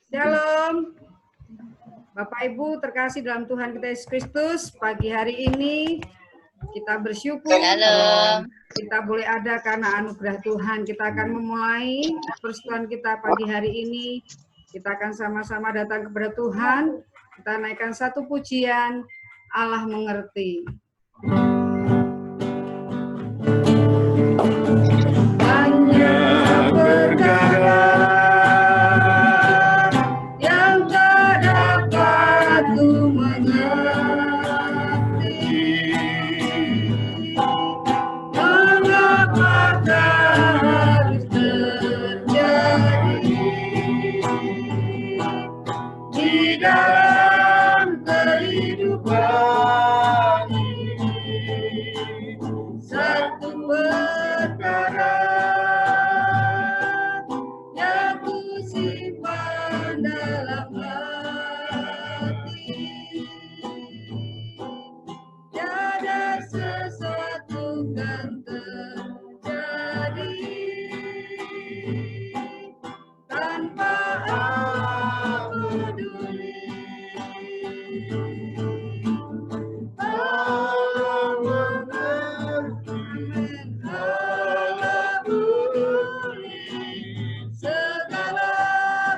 Shalom, Bapak Ibu terkasih dalam Tuhan kita Yesus Kristus. Pagi hari ini kita bersyukur kita boleh ada karena anugerah Tuhan. Kita akan memulai persekutuan kita pagi hari ini. Kita akan sama-sama datang kepada Tuhan. Kita naikkan satu pujian, Allah mengerti. Hanya perkara yang tak dapat ku mengerti, mengapa harus terjadi di dalam kehidupan ini. Satu perkara yang ku simpan dalam hati, tiada sesuatu kan terjadi tanpa aku peduli. Allah peduli segala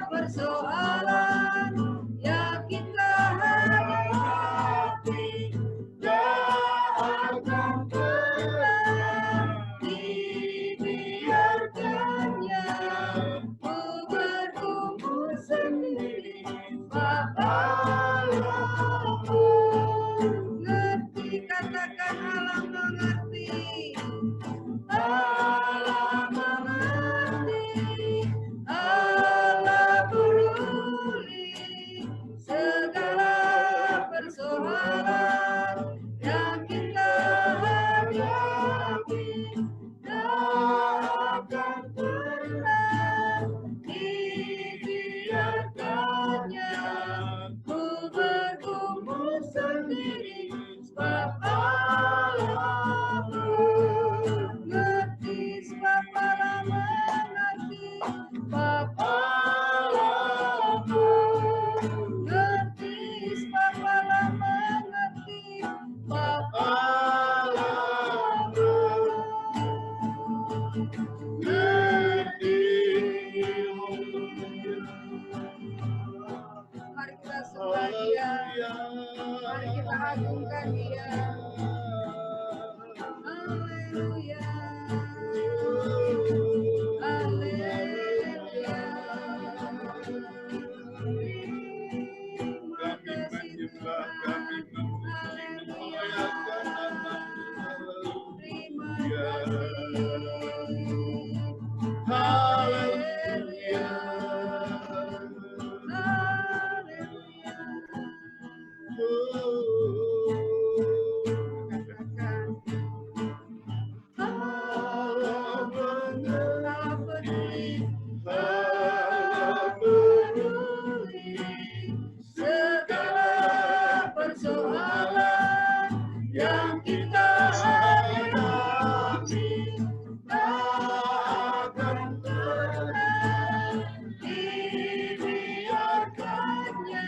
persoalan yang kita hadapi, tak akan pernah dibiarkannya ku bertumbuh sendiri. Allah mengerti, katakan Allah mengerti. Allah mengerti, Allah peduli segala persoalan yang kita hadapi, tak akan pernah dibiarkannya ku bertumbuh sendiri, sebab Allah mengerti, sebab Allah mengerti, sebab Allah mengerti, sebab Allah mengerti, sebab Allah mengerti. Mari kita sembah Dia, mari kita agungkan Dia. Haleluya, haleluya. Terima kasih Tuhan. Haleluya. Terima kasih. Haleluya. Katakan Allah peduli, Allah peduli segala persoalan yang kita hadapi, tak akan pernah dibiarkannya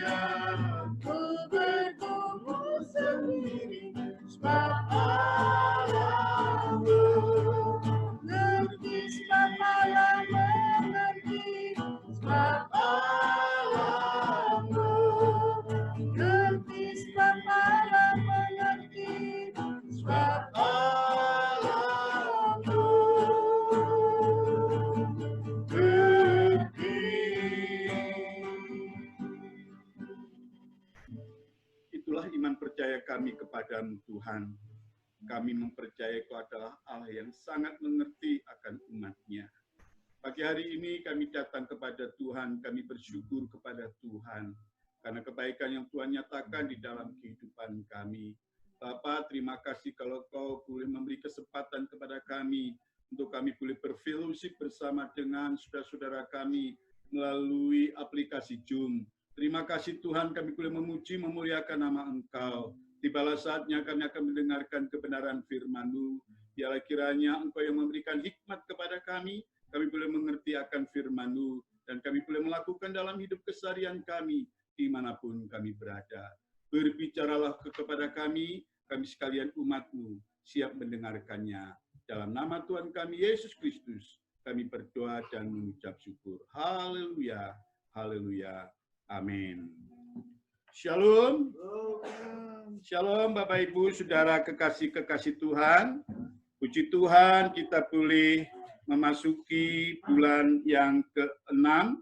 ku bertumbuh sendiri, sebab Allah mengerti, sebab Allah mengerti, sebab Allah mengerti, sebab Allah mengerti, sebab Allah mengerti. Itulah iman percaya kami kepadamu Tuhan. Kami mempercayai Kau adalah Allah yang sangat mengerti akan umat-Nya. Pagi hari ini kami datang kepada Tuhan, kami bersyukur kepada Tuhan karena kebaikan yang Tuhan nyatakan di dalam kehidupan kami. Bapa, terima kasih kalau Kau boleh memberi kesempatan kepada kami untuk kami boleh berfellowship bersama dengan saudara-saudara kami melalui aplikasi Zoom. Terima kasih Tuhan, kami boleh memuji, memuliakan nama Engkau. Tibalah saatnya kami akan mendengarkan kebenaran firman-Mu. Biarlah kiranya Engkau yang memberikan hikmat kepada kami boleh mengerti akan firman-Mu, dan kami boleh melakukan dalam hidup keseharian kami dimanapun kami berada. Berbicaralah kepada kami sekalian umat-Mu siap mendengarkannya. Dalam nama Tuhan kami Yesus Kristus, kami berdoa dan mengucap syukur. Haleluya, haleluya, amin. Shalom. Shalom Bapak Ibu, Saudara kekasih-kekasih Tuhan. Puji Tuhan kita boleh memasuki bulan yang ke-6,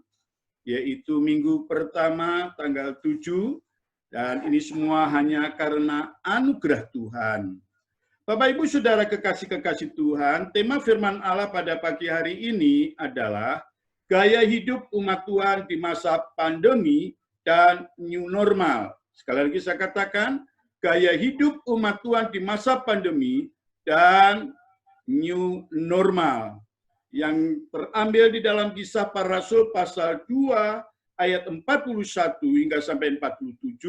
yaitu minggu pertama tanggal 7, dan ini semua hanya karena anugerah Tuhan. Bapak Ibu Saudara kekasih-kekasih Tuhan, tema firman Allah pada pagi hari ini adalah gaya hidup umat Tuhan di masa pandemi dan new normal. Sekali lagi saya katakan, gaya hidup umat Tuhan di masa pandemi dan new normal. Yang terambil di dalam Kisah Para Rasul pasal 2 ayat 41 hingga sampai 47,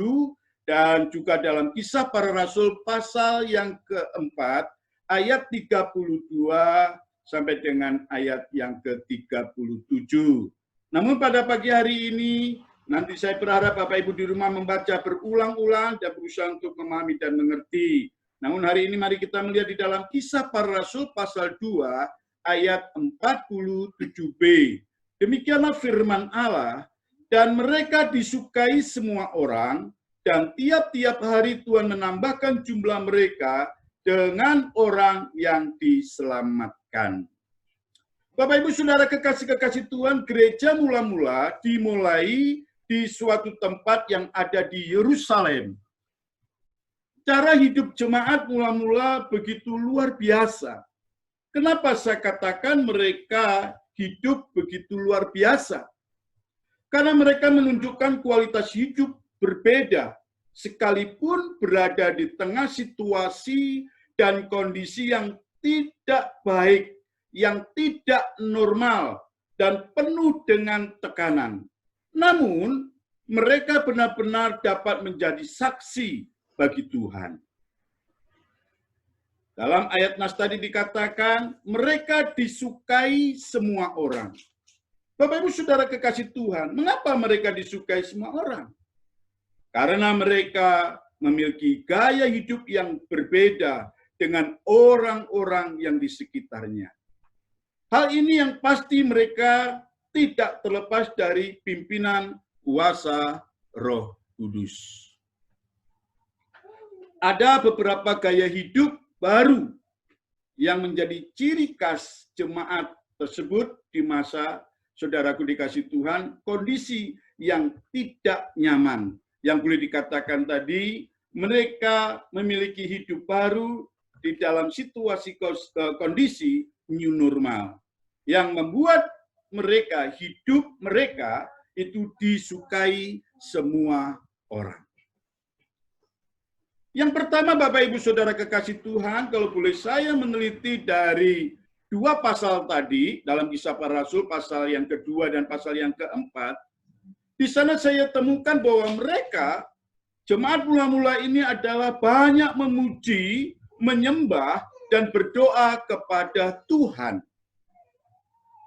dan juga dalam Kisah Para Rasul pasal yang keempat ayat 32 sampai dengan ayat yang ke-37. Namun pada pagi hari ini, nanti saya berharap Bapak Ibu di rumah membaca berulang-ulang dan berusaha untuk memahami dan mengerti. Namun hari ini mari kita melihat di dalam Kisah Para Rasul pasal 2 ayat 47b. Demikianlah firman Allah, dan mereka disukai semua orang, dan tiap-tiap hari Tuhan menambahkan jumlah mereka dengan orang yang diselamatkan. Bapak Ibu Saudara kekasih-kekasih Tuhan, gereja mula-mula dimulai di suatu tempat yang ada di Yerusalem. Cara hidup jemaat mula-mula begitu luar biasa. Kenapa saya katakan mereka hidup begitu luar biasa? Karena mereka menunjukkan kualitas hidup berbeda, sekalipun berada di tengah situasi dan kondisi yang tidak baik, yang tidak normal, dan penuh dengan tekanan. Namun, mereka benar-benar dapat menjadi saksi bagi Tuhan. Dalam ayat nas tadi dikatakan, mereka disukai semua orang. Bapak Ibu Saudara kekasih Tuhan, mengapa mereka disukai semua orang? Karena mereka memiliki gaya hidup yang berbeda dengan orang-orang yang di sekitarnya. Hal ini yang pasti mereka tidak terlepas dari pimpinan kuasa Roh Kudus. Ada beberapa gaya hidup baru yang menjadi ciri khas jemaat tersebut di masa, saudaraku dikasih Tuhan, kondisi yang tidak nyaman. Yang boleh dikatakan tadi, mereka memiliki hidup baru di dalam situasi kondisi new normal, yang membuat mereka, hidup mereka itu disukai semua orang. Yang pertama Bapak Ibu Saudara kekasih Tuhan, kalau boleh saya meneliti dari dua pasal tadi, dalam Kisah Para Rasul pasal yang kedua dan pasal yang keempat, di sana saya temukan bahwa mereka, jemaat mula-mula ini adalah banyak memuji, menyembah, dan berdoa kepada Tuhan.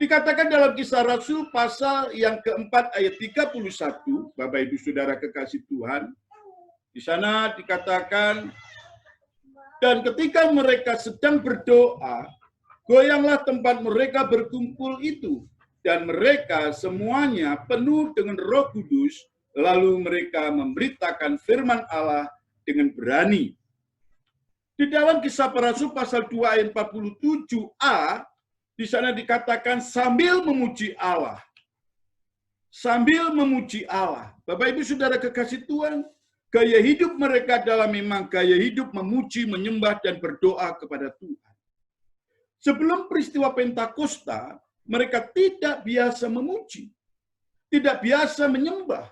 Dikatakan dalam Kisah Rasul pasal yang keempat ayat 31, Bapak Ibu Saudara kekasih Tuhan, di sana dikatakan, dan ketika mereka sedang berdoa, goyanglah tempat mereka berkumpul itu, dan mereka semuanya penuh dengan Roh Kudus, lalu mereka memberitakan firman Allah dengan berani. Di dalam Kisah Para Rasul pasal 2 ayat 47a, di sana dikatakan sambil memuji Allah. Sambil memuji Allah. Bapak Ibu Saudara kekasih Tuhan, gaya hidup mereka adalah memang gaya hidup memuji, menyembah, dan berdoa kepada Tuhan. Sebelum peristiwa Pentakosta, mereka tidak biasa memuji, tidak biasa menyembah.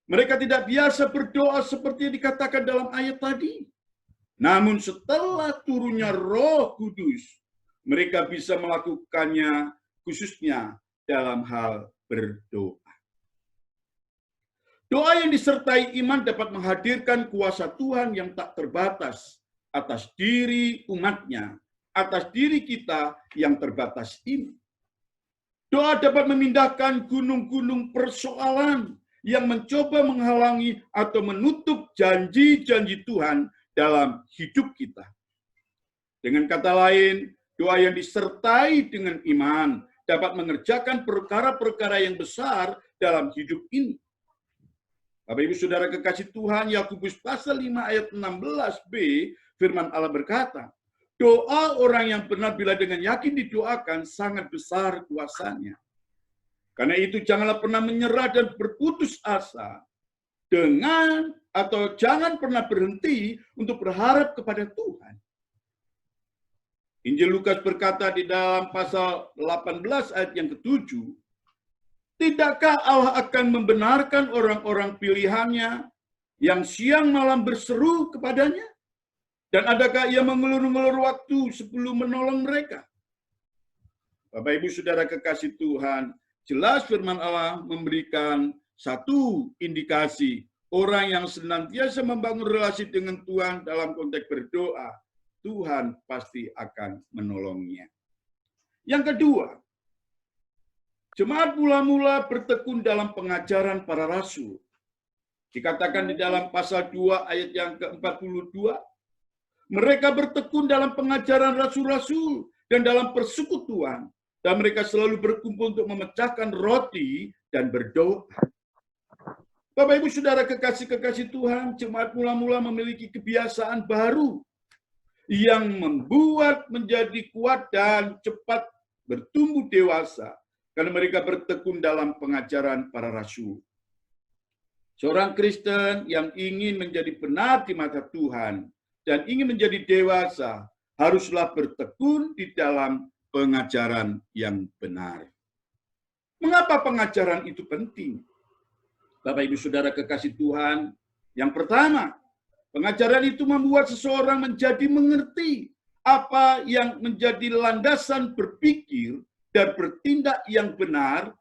Mereka tidak biasa berdoa seperti yang dikatakan dalam ayat tadi. Namun setelah turunnya Roh Kudus, mereka bisa melakukannya khususnya dalam hal berdoa. Doa yang disertai iman dapat menghadirkan kuasa Tuhan yang tak terbatas atas diri umatnya, atas diri kita yang terbatas ini. Doa dapat memindahkan gunung-gunung persoalan yang mencoba menghalangi atau menutup janji-janji Tuhan dalam hidup kita. Dengan kata lain, doa yang disertai dengan iman dapat mengerjakan perkara-perkara yang besar dalam hidup ini. Bapak Ibu Saudara kekasih Tuhan, Yakobus pasal 5 ayat 16b, firman Allah berkata, doa orang yang benar bila dengan yakin didoakan sangat besar kuasanya. Karena itu janganlah pernah menyerah dan berputus asa dengan atau jangan pernah berhenti untuk berharap kepada Tuhan. Injil Lukas berkata di dalam pasal 18 ayat yang ke-7, tidakkah Allah akan membenarkan orang-orang pilihannya yang siang malam berseru kepadanya? Dan adakah ia mengulur-ngulur waktu sebelum menolong mereka? Bapak Ibu Saudara kekasih Tuhan, jelas firman Allah memberikan satu indikasi orang yang senantiasa membangun relasi dengan Tuhan dalam konteks berdoa, Tuhan pasti akan menolongnya. Yang kedua, jemaat mula-mula bertekun dalam pengajaran para rasul. Dikatakan di dalam pasal 2 ayat yang ke-42, mereka bertekun dalam pengajaran rasul-rasul dan dalam persekutuan, dan mereka selalu berkumpul untuk memecahkan roti dan berdoa. Bapak Ibu Saudara kekasih-kekasih Tuhan, jemaat mula-mula memiliki kebiasaan baru yang membuat menjadi kuat dan cepat bertumbuh dewasa karena mereka bertekun dalam pengajaran para rasul. Seorang Kristen yang ingin menjadi benar di mata Tuhan dan ingin menjadi dewasa haruslah bertekun di dalam pengajaran yang benar. Mengapa pengajaran itu penting? Bapak Ibu Saudara kekasih Tuhan, yang pertama, pengajaran itu membuat seseorang menjadi mengerti apa yang menjadi landasan berpikir dan bertindak yang benar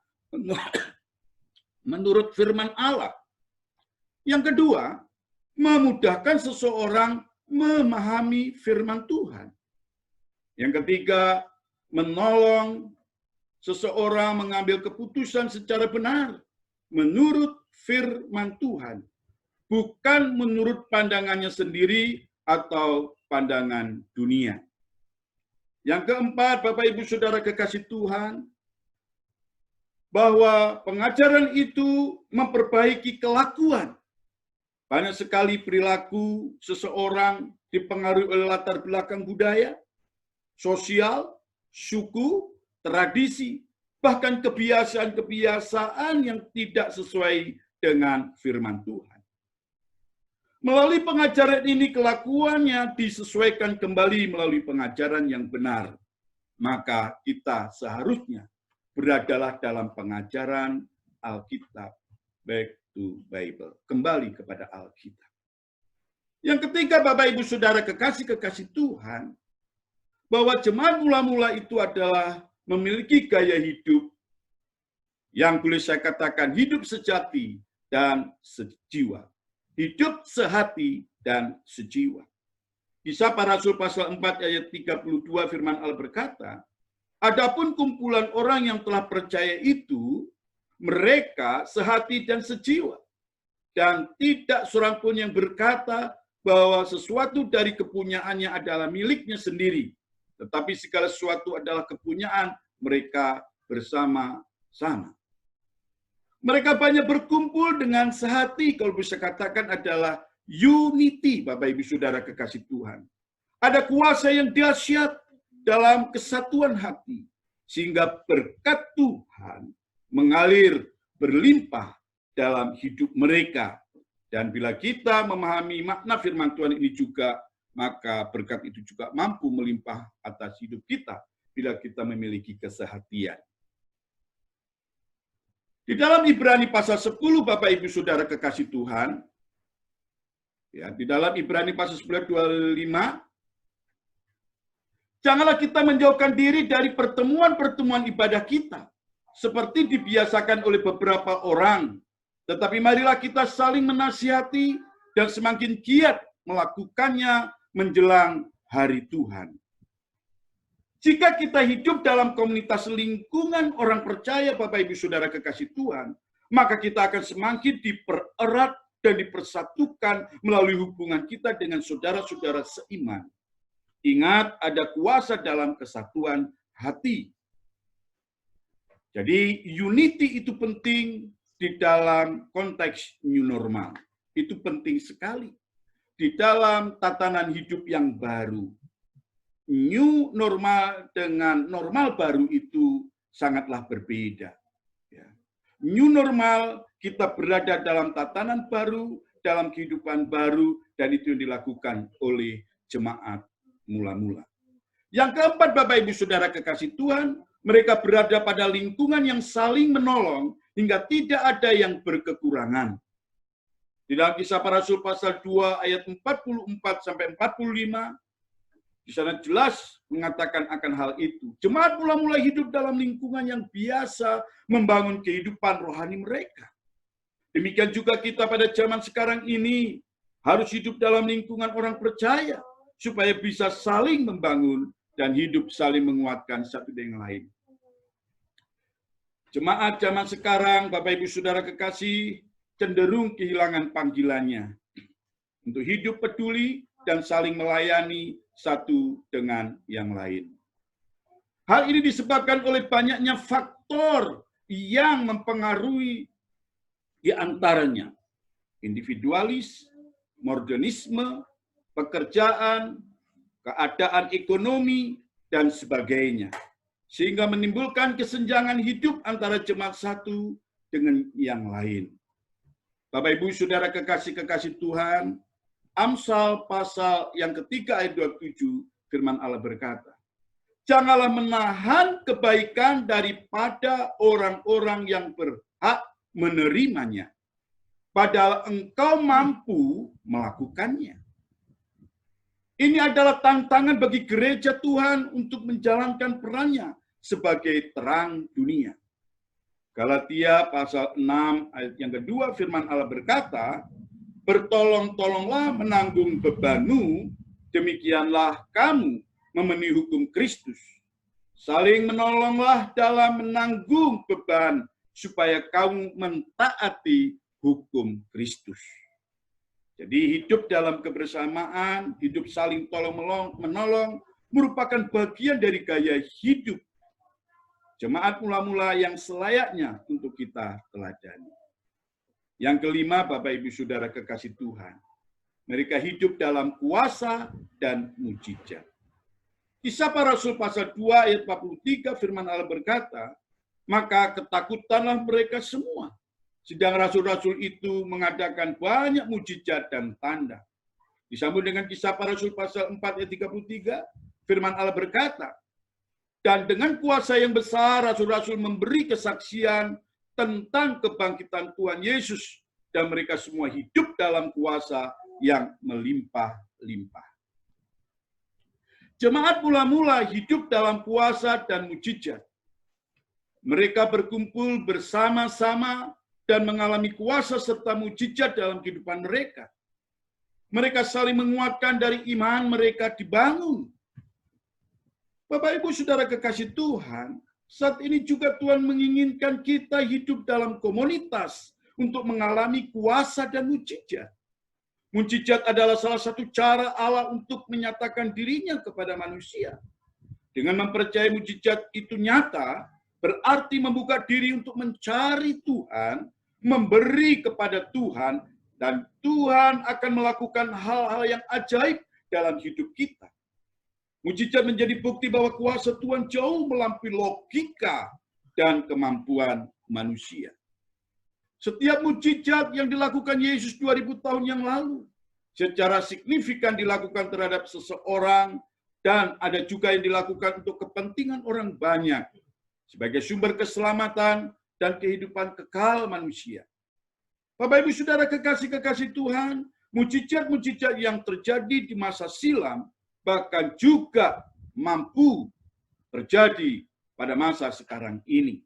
menurut firman Allah. Yang kedua, memudahkan seseorang memahami firman Tuhan. Yang ketiga, menolong seseorang mengambil keputusan secara benar menurut firman Tuhan, bukan menurut pandangannya sendiri atau pandangan dunia. Yang keempat, Bapak Ibu Saudara kekasih Tuhan, bahwa pengajaran itu memperbaiki kelakuan. Banyak sekali perilaku seseorang dipengaruhi oleh latar belakang budaya, sosial, suku, tradisi, bahkan kebiasaan-kebiasaan yang tidak sesuai dengan firman Tuhan. Melalui pengajaran ini kelakuannya disesuaikan kembali melalui pengajaran yang benar. Maka kita seharusnya beradalah dalam pengajaran Alkitab, back to Bible, kembali kepada Alkitab. Yang ketiga, Bapak Ibu Saudara kekasih-kekasih Tuhan, bahwa jemaat mula-mula itu adalah memiliki gaya hidup yang boleh saya katakan hidup sejati dan sejiwa. Hidup sehati dan sejiwa. Kisah para Rasul pasal 4 ayat 32 firman Allah berkata, adapun kumpulan orang yang telah percaya itu, mereka sehati dan sejiwa. Dan tidak seorang pun yang berkata bahwa sesuatu dari kepunyaannya adalah miliknya sendiri. Tetapi segala sesuatu adalah kepunyaan mereka bersama-sama. Mereka banyak berkumpul dengan sehati, kalau bisa katakan adalah unity, Bapak Ibu Saudara kekasih Tuhan. Ada kuasa yang dahsyat dalam kesatuan hati, sehingga berkat Tuhan mengalir berlimpah dalam hidup mereka. Dan bila kita memahami makna firman Tuhan ini juga, maka berkat itu juga mampu melimpah atas hidup kita bila kita memiliki kesehatian. Di dalam Ibrani pasal 10, Bapak Ibu Saudara kekasih Tuhan, ya, di dalam Ibrani pasal 10 25, janganlah kita menjauhkan diri dari pertemuan-pertemuan ibadah kita, seperti dibiasakan oleh beberapa orang, tetapi marilah kita saling menasihati dan semakin giat melakukannya menjelang hari Tuhan. Jika kita hidup dalam komunitas lingkungan orang percaya, Bapak Ibu Saudara kekasih Tuhan, maka kita akan semakin dipererat dan dipersatukan melalui hubungan kita dengan saudara-saudara seiman. Ingat, ada kuasa dalam kesatuan hati. Jadi unity itu penting di dalam konteks new normal. Itu penting sekali. Di dalam tatanan hidup yang baru. New normal dengan normal baru itu sangatlah berbeda. New normal, kita berada dalam tatanan baru, dalam kehidupan baru, dan itu yang dilakukan oleh jemaat mula-mula. Yang keempat, Bapak Ibu Saudara kekasih Tuhan, mereka berada pada lingkungan yang saling menolong hingga tidak ada yang berkekurangan. Di dalam Kisah Para Rasul pasal 2 ayat 44 sampai 45, di sana jelas mengatakan akan hal itu. Jemaat mula-mula hidup dalam lingkungan yang biasa membangun kehidupan rohani mereka. Demikian juga kita pada zaman sekarang ini harus hidup dalam lingkungan orang percaya supaya bisa saling membangun dan hidup saling menguatkan satu dengan lain. Jemaat zaman sekarang, Bapak Ibu Saudara kekasih, cenderung kehilangan panggilannya untuk hidup peduli dan saling melayani satu dengan yang lain. Hal ini disebabkan oleh banyaknya faktor yang mempengaruhi di antaranya individualis, modernisme, pekerjaan, keadaan ekonomi, dan sebagainya. Sehingga menimbulkan kesenjangan hidup antara jemaat satu dengan yang lain. Bapak Ibu Saudara kekasih-kekasih Tuhan, Amsal pasal yang ketiga ayat 27, firman Allah berkata, janganlah menahan kebaikan daripada orang-orang yang berhak menerimanya, padahal engkau mampu melakukannya. Ini adalah tantangan bagi gereja Tuhan untuk menjalankan perannya sebagai terang dunia. Galatia pasal 6 ayat yang kedua, firman Allah berkata, bertolong-tolonglah menanggung bebanmu, demikianlah kamu memenuhi hukum Kristus. Saling menolonglah dalam menanggung beban, supaya kamu mentaati hukum Kristus. Jadi hidup dalam kebersamaan, hidup saling tolong-menolong, merupakan bagian dari gaya hidup jemaat mula-mula yang selayaknya untuk kita teladani. Yang kelima, Bapak Ibu Saudara kekasih Tuhan, mereka hidup dalam kuasa dan mujizat. Kisah Para Rasul pasal 2 ayat 43 firman Allah berkata, maka ketakutanlah mereka semua. Sedang rasul-rasul itu mengadakan banyak mujizat dan tanda. Disambung dengan Kisah Para Rasul pasal 4 ayat 33, firman Allah berkata, dan dengan kuasa yang besar rasul-rasul memberi kesaksian tentang kebangkitan Tuhan Yesus, dan mereka semua hidup dalam kuasa yang melimpah-limpah. Jemaat mula-mula hidup dalam kuasa dan mujizat. Mereka berkumpul bersama-sama dan mengalami kuasa serta mujizat dalam kehidupan mereka. Mereka saling menguatkan dari iman mereka dibangun. Bapak Ibu Saudara kekasih Tuhan, saat ini juga Tuhan menginginkan kita hidup dalam komunitas untuk mengalami kuasa dan mujizat. Mujizat adalah salah satu cara Allah untuk menyatakan dirinya kepada manusia. Dengan mempercayai mujizat itu nyata, berarti membuka diri untuk mencari Tuhan, memberi kepada Tuhan, dan Tuhan akan melakukan hal-hal yang ajaib dalam hidup kita. Mujizat menjadi bukti bahwa kuasa Tuhan jauh melampaui logika dan kemampuan manusia. Setiap mujizat yang dilakukan Yesus 2000 tahun yang lalu secara signifikan dilakukan terhadap seseorang, dan ada juga yang dilakukan untuk kepentingan orang banyak sebagai sumber keselamatan dan kehidupan kekal manusia. Bapak Ibu Saudara kekasih-kekasih Tuhan, mujizat-mujizat yang terjadi di masa silam bahkan juga mampu terjadi pada masa sekarang ini.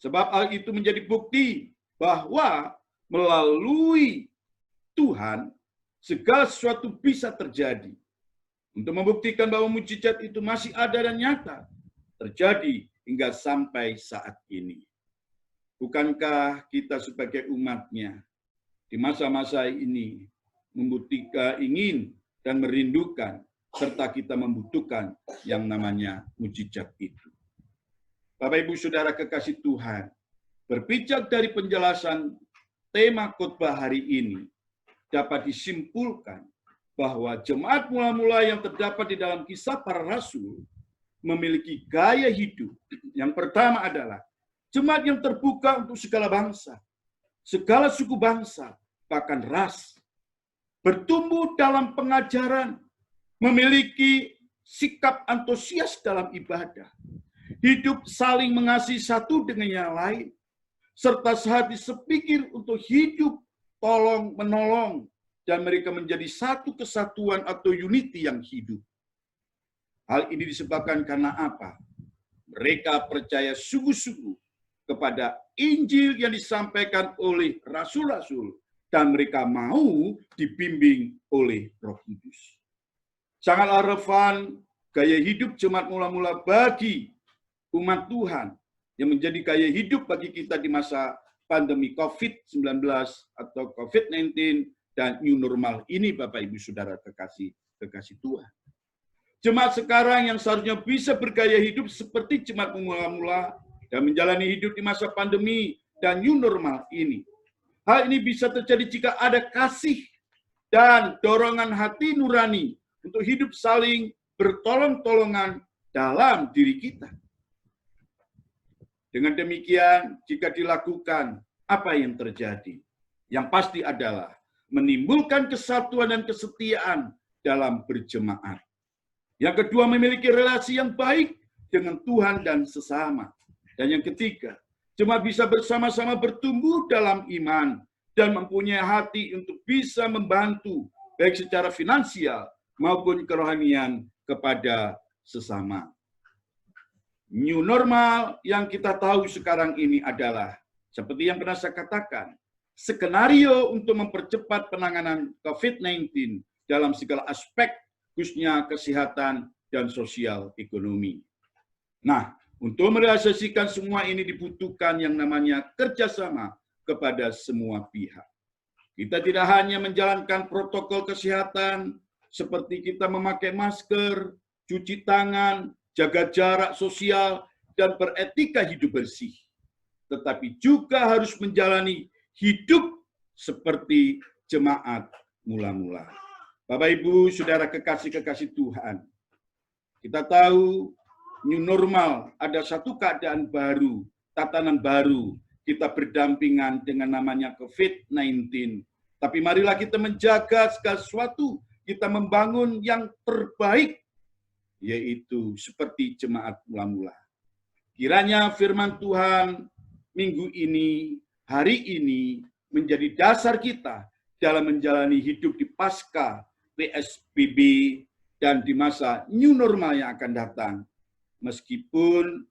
Sebab hal itu menjadi bukti bahwa melalui Tuhan segala sesuatu bisa terjadi. untuk membuktikan bahwa mujizat itu masih ada dan nyata terjadi hingga sampai saat ini. Bukankah kita sebagai umat-Nya di masa-masa ini membuktikan, ingin dan merindukan, serta kita membutuhkan yang namanya mujizat itu. Bapak Ibu Saudara kekasih Tuhan, berpijak dari penjelasan tema khotbah hari ini, dapat disimpulkan bahwa jemaat mula-mula yang terdapat di dalam Kisah Para Rasul memiliki gaya hidup. Yang pertama adalah jemaat yang terbuka untuk segala bangsa, segala suku bangsa, bahkan ras. Bertumbuh dalam pengajaran, memiliki sikap antusias dalam ibadah, hidup saling mengasihi satu dengan yang lain, serta sehati sepikir untuk hidup tolong-menolong, dan mereka menjadi satu kesatuan atau unity yang hidup. Hal ini disebabkan karena apa? Mereka percaya sungguh-sungguh kepada Injil yang disampaikan oleh rasul-rasul, dan mereka mau dibimbing oleh Roh Kudus. Sangatlah relevan gaya hidup jemaat mula-mula bagi umat Tuhan yang menjadi gaya hidup bagi kita di masa pandemi COVID-19 atau COVID-19 dan new normal ini, Bapak Ibu Saudara kekasih Tuhan. Jemaat sekarang yang seharusnya bisa bergaya hidup seperti jemaat mula-mula dan menjalani hidup di masa pandemi dan new normal ini. Hal ini bisa terjadi jika ada kasih dan dorongan hati nurani untuk hidup saling bertolong-tolongan dalam diri kita. Dengan demikian, jika dilakukan, apa yang terjadi? Yang pasti adalah menimbulkan kesatuan dan kesetiaan dalam berjemaat. Yang kedua, memiliki relasi yang baik dengan Tuhan dan sesama. Dan yang ketiga, jemaat bisa bersama-sama bertumbuh dalam iman dan mempunyai hati untuk bisa membantu baik secara finansial maupun kerohanian kepada sesama. New normal yang kita tahu sekarang ini adalah, seperti yang pernah saya katakan, skenario untuk mempercepat penanganan COVID-19 dalam segala aspek, khususnya kesehatan dan sosial ekonomi. Nah, untuk merealisasikan semua ini dibutuhkan yang namanya kerjasama kepada semua pihak. Kita tidak hanya menjalankan protokol kesehatan seperti kita memakai masker, cuci tangan, jaga jarak sosial, dan beretika hidup bersih. Tetapi juga harus menjalani hidup seperti jemaat mula-mula. Bapak Ibu Saudara kekasih-kekasih Tuhan, kita tahu new normal, ada satu keadaan baru, tatanan baru, kita berdampingan dengan namanya COVID-19. Tapi marilah kita menjaga segala sesuatu, kita membangun yang terbaik, yaitu seperti jemaat mula-mula. Kiranya firman Tuhan minggu ini, hari ini, menjadi dasar kita dalam menjalani hidup di pasca PSBB dan di masa new normal yang akan datang. Meskipun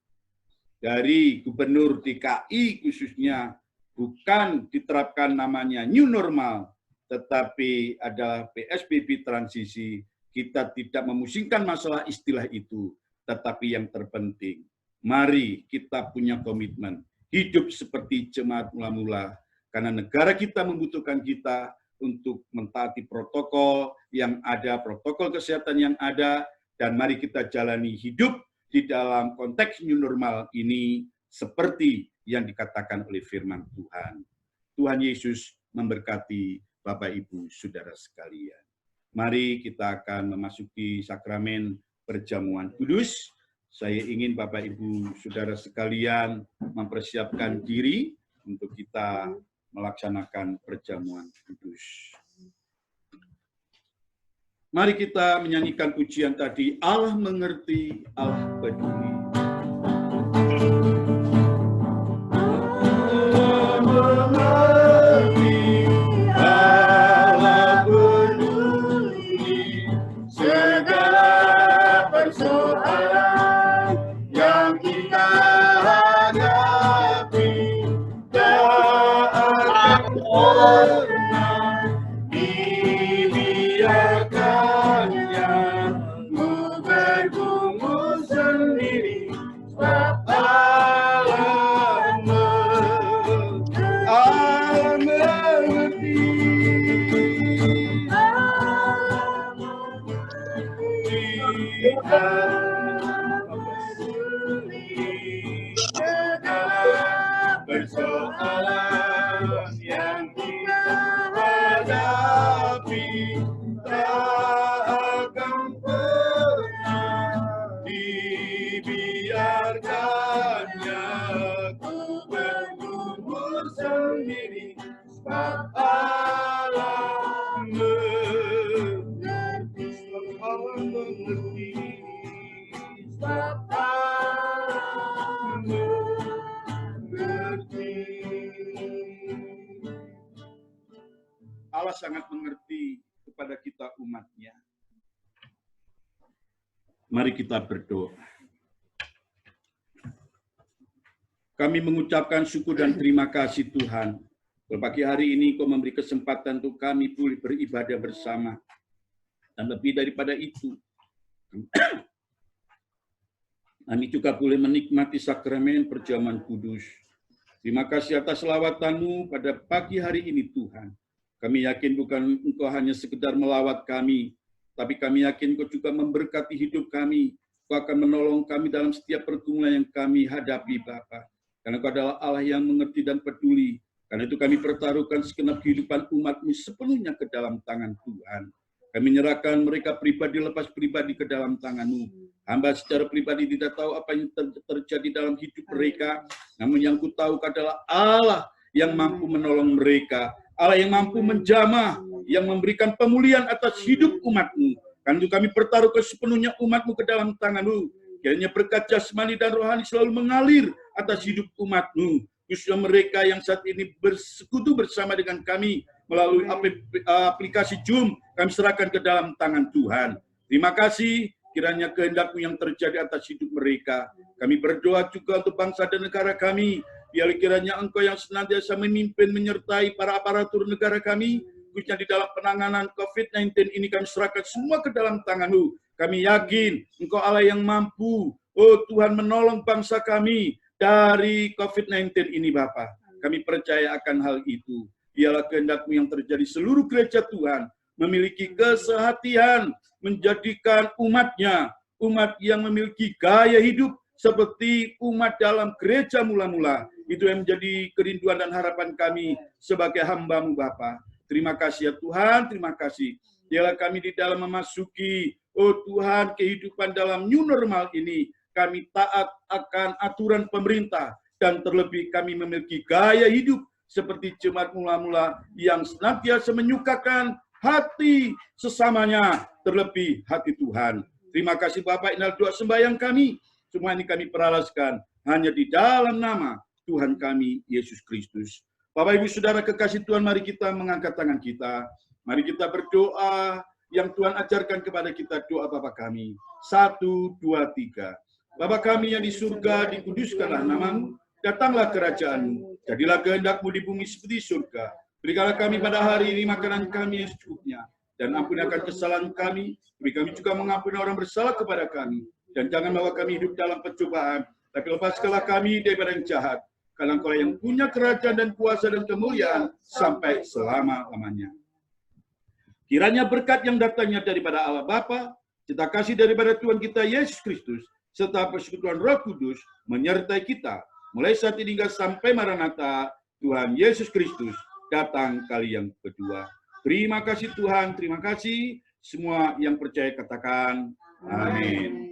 dari Gubernur DKI khususnya bukan diterapkan namanya new normal, tetapi adalah PSBB transisi, kita tidak memusingkan masalah istilah itu, tetapi yang terpenting, mari kita punya komitmen hidup seperti jemaat mula-mula, karena negara kita membutuhkan kita untuk mentaati protokol yang ada, protokol kesehatan yang ada, dan mari kita jalani hidup di dalam konteks new normal ini seperti yang dikatakan oleh firman Tuhan. Tuhan Yesus memberkati Bapak Ibu Saudara sekalian. Mari kita akan memasuki sakramen perjamuan kudus. Saya ingin Bapak Ibu Saudara sekalian mempersiapkan diri untuk kita melaksanakan perjamuan kudus. Mari kita menyanyikan pujian tadi, Allah mengerti, Allah peduli. Allah mengerti, Allah peduli, segala persoalan yang kita hadapi, tak akan pernah dibiarkannya kita segala persoalan yang kita hadapi, tak akan pernah dibiarkannya ku bergumul sendiri, sebab Allah mengerti, sebab Allah mengerti. Allah sangat mengerti kepada kita umatnya. Mari kita berdoa. Kami mengucapkan syukur dan terima kasih Tuhan. Pagi hari ini Kau memberi kesempatan untuk kami boleh beribadah bersama. Dan lebih daripada itu, kami juga boleh menikmati sakramen perjamuan kudus. Terima kasih atas lawatan-Mu pada pagi hari ini Tuhan. Kami yakin bukan Engkau hanya sekedar melawat kami, tapi kami yakin Engkau juga memberkati hidup kami. Engkau akan menolong kami dalam setiap pergumulan yang kami hadapi, Bapa. Karena Engkau adalah Allah yang mengerti dan peduli. Karena itu kami pertaruhkan segenap kehidupan umat-Mu sepenuhnya ke dalam tangan Tuhan. Kami menyerahkan mereka pribadi lepas pribadi ke dalam tangan-Mu. Hamba secara pribadi tidak tahu apa yang terjadi dalam hidup mereka, namun yang ku tahu adalah Allah yang mampu menolong mereka. Allah yang mampu menjamah, yang memberikan pemulihan atas hidup umat-Mu. Karena itu kami pertaruhkan sepenuhnya umat-Mu ke dalam tangan-Mu. Kiranya berkat jasmani dan rohani selalu mengalir atas hidup umat-Mu. Khususnya mereka yang saat ini bersekutu bersama dengan kami melalui aplikasi Zoom, kami serahkan ke dalam tangan Tuhan. Terima kasih, kiranya kehendak-Mu yang terjadi atas hidup mereka. Kami berdoa juga untuk bangsa dan negara kami. Biar kiranya Engkau yang senantiasa memimpin, menyertai para aparatur negara kami, khususnya di dalam penanganan COVID-19 ini kami serahkan semua ke dalam tangan-Mu. Kami yakin Engkau Allah yang mampu, oh Tuhan, menolong bangsa kami dari COVID-19 ini, Bapa. Kami percaya akan hal itu. Biarlah kehendak-Mu yang terjadi seluruh gereja Tuhan, memiliki kesehatian, menjadikan umat-Nya, umat yang memiliki gaya hidup seperti umat dalam gereja mula-mula. Itu yang menjadi kerinduan dan harapan kami sebagai hamba-Mu, Bapa. Terima kasih ya Tuhan, terima kasih. Biarlah kami di dalam memasuki, oh Tuhan, kehidupan dalam new normal ini, kami taat akan aturan pemerintah, dan terlebih kami memiliki gaya hidup seperti jemaat mula-mula yang senantiasa menyukakan hati sesamanya, terlebih hati Tuhan. Terima kasih Bapak, inilah doa sembahyang kami. Semua ini kami peralaskan hanya di dalam nama Tuhan kami, Yesus Kristus. Bapak, Ibu, Saudara kekasih Tuhan, mari kita mengangkat tangan kita. Mari kita berdoa yang Tuhan ajarkan kepada kita, doa Bapa kami. 1, 2, 3. Bapa kami yang di surga, dikuduskanlah nama-Mu, datanglah kerajaan-Mu, jadilah kehendak-Mu di bumi seperti surga. Berikanlah kami pada hari ini makanan kami yang secukupnya, dan ampuni akan kesalahan kami, beri kami juga mengampuni orang bersalah kepada kami. Dan jangan bawa kami hidup dalam pencobaan, tapi lepaskanlah kami daripada yang jahat. Karena Engkau yang punya kerajaan dan kuasa dan kemuliaan sampai selama-lamanya. Kiranya berkat yang datangnya daripada Allah Bapa, cinta kasih daripada Tuhan kita Yesus Kristus, serta persekutuan Roh Kudus menyertai kita mulai saat ini hingga sampai Maranatha, Tuhan Yesus Kristus datang kali yang kedua. Terima kasih Tuhan, terima kasih. Semua yang percaya katakan amin.